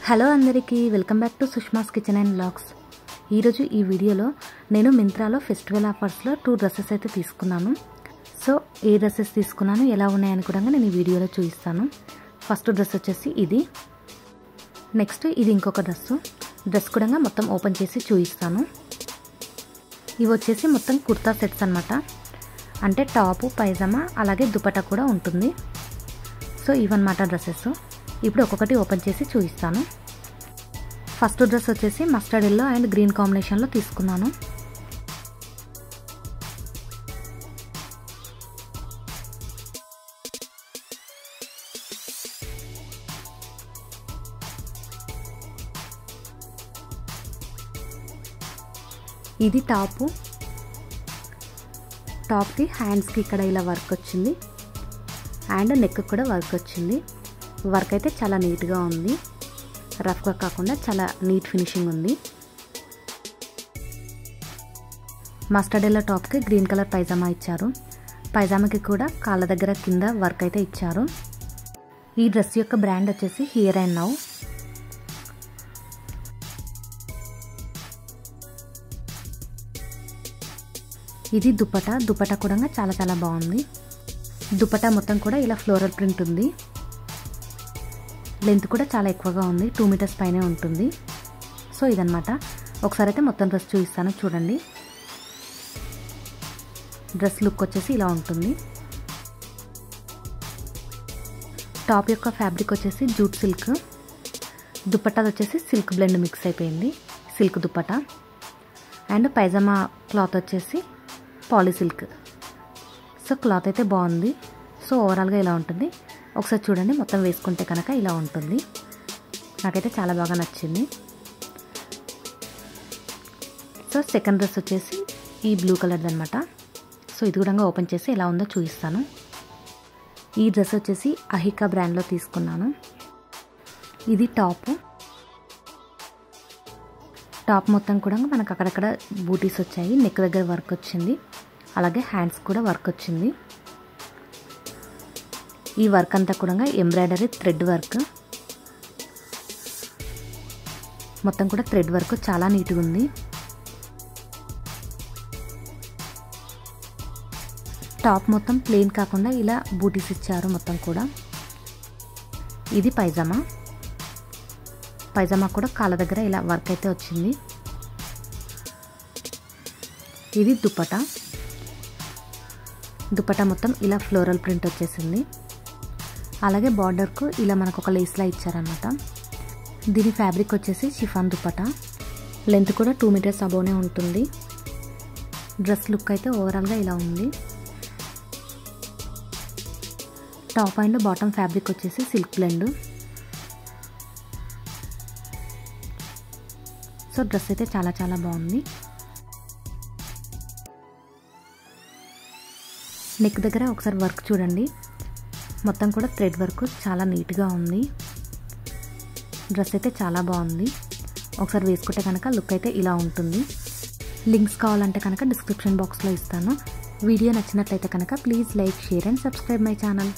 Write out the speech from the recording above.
Hello అందరికీ welcome back to Sushma's kitchen and vlogs. ఈరోజు ఈ వీడియోలో నేను మింత్రాలో ఫెస్టివల్ ఆఫర్స్లో 2 డ్రెస్సెస్ అయితే తీసుకున్నాను. సో ఏ డ్రెస్సెస్ తీసుకున్నాను, ఎలా ఉన్నాయని కూడా నేను ఈ వీడియోలో చూపిస్తాను. ఫస్ట్ డ్రెస్ వచ్చేసి ఇది. నెక్స్ట్ ఇది ఇంకొక డ్రెస్ కూడా మొత్తం ఓపెన్ చేసి చూపిస్తాను. ఇవి వచ్చేసి మొత్తం కుర్తా సెట్స్ అన్నమాట. అంటే టాపు, పైజామా అలాగే దుపట్టా కూడా ఉంటుంది. సో ఇవన్నమాట డ్రెస్సెస్. ఇప్పుడు ఒక్కొక్కటి ఓపెన్ చేసి చూపిస్తాను. ఫస్ట్ డ్రెస్ వచ్చేసి మస్టర్డ్ ఎల్లో అండ్ గ్రీన్ కాంబినేషన్లో తీసుకున్నాను. ఇది టాప్కి హ్యాండ్స్కి ఇక్కడ ఇలా వర్క్ వచ్చింది అండ్ నెక్ కూడా వర్క్ వచ్చింది. వర్క్ అయితే చాలా నీట్గా ఉంది, రఫ్గా కాకుండా చాలా నీట్ ఫినిషింగ్ ఉంది. మస్టర్డ్ ఎల్లో టాప్కి గ్రీన్ కలర్ పైజామా ఇచ్చారు. పైజామాకి కూడా కాళ్ళ దగ్గర కింద వర్క్ అయితే ఇచ్చారు. ఈ డ్రెస్ యొక్క బ్రాండ్ వచ్చేసి హియర్ అండ్ నౌ. ఇది దుపట్టా కూడా చాలా బాగుంది. దుపట్టా మొత్తం కూడా ఇలా ఫ్లోరల్ ప్రింట్ ఉంది. లెంత్ కూడా చాలా ఎక్కువగా ఉంది, 2 మీటర్స్ పైనే ఉంటుంది. సో ఇదన్నమాట. ఒకసారి అయితే మొత్తం డ్రెస్ చూపిస్తాను, చూడండి. డ్రెస్ లుక్ వచ్చేసి ఇలా ఉంటుంది. టాప్ యొక్క ఫ్యాబ్రిక్ వచ్చేసి జూట్ సిల్క్. దుపట్టా వచ్చేసి సిల్క్ బ్లెండ్ మిక్స్ అయిపోయింది, సిల్క్ దుపట్టా. అండ్ పైజామా క్లాత్ వచ్చేసి పాలీ సిల్క్. సో క్లాత్ అయితే బాగుంది. సో ఓవరాల్గా ఇలా ఉంటుంది. ఒకసారి చూడండి, మొత్తం వేసుకుంటే కనుక ఇలా ఉంటుంది. నాకైతే చాలా బాగా నచ్చింది. సో సెకండ్ డ్రెస్ వచ్చేసి ఈ బ్లూ కలర్ది అనమాట. సో ఇది కూడా ఓపెన్ చేసి ఎలా ఉందో చూపిస్తాను. ఈ డ్రెస్ వచ్చేసి అహికా బ్రాండ్లో తీసుకున్నాను. ఇది టాప్ మొత్తం కూడా మనకు అక్కడక్కడ బూటీస్ వచ్చాయి. నెక్ దగ్గర వర్క్ వచ్చింది, అలాగే హ్యాండ్స్ కూడా వర్క్ వచ్చింది. ఈ వర్క్ అంతా కూడా ఎంబ్రాయిడరీ థ్రెడ్ వర్క్. మొత్తం కూడా థ్రెడ్ వర్క్ చాలా నీట్గా ఉంది. టాప్ మొత్తం ప్లెయిన్ కాకుండా ఇలా బూటీస్ ఇచ్చారు మొత్తం కూడా. ఇది పైజామా కూడా కాళ్ళ దగ్గర ఇలా వర్క్ అయితే వచ్చింది. ఇది దుపట్టా మొత్తం ఇలా ఫ్లోరల్ ప్రింట్ వచ్చేసింది. అలాగే బార్డర్కు ఇలా మనకు ఒక లేస్లా ఇచ్చారనమాట. దీని ఫ్యాబ్రిక్ వచ్చేసి షిఫాన్ దుపట్టా. లెంత్ కూడా 2 మీటర్స్ అబోనే ఉంటుంది. డ్రెస్ లుక్ అయితే ఓవరాల్గా ఇలా ఉంది. టాప్ అండ్ బాటమ్ ఫ్యాబ్రిక్ వచ్చేసి సిల్క్ బ్లెండ్. సో డ్రెస్ అయితే చాలా బాగుంది. నెక్ దగ్గర ఒకసారి వర్క్ చూడండి, మొత్తం కూడా థ్రెడ్ వర్క్ చాలా నీట్గా ఉంది. డ్రెస్ అయితే చాలా బాగుంది. ఒకసారి వేసుకుంటే కనుక లుక్ అయితే ఇలా ఉంటుంది. లింక్స్ కావాలంటే కనుక డిస్క్రిప్షన్ బాక్స్లో ఇస్తాను. వీడియో నచ్చినట్లయితే కనుక please like, share and subscribe my channel.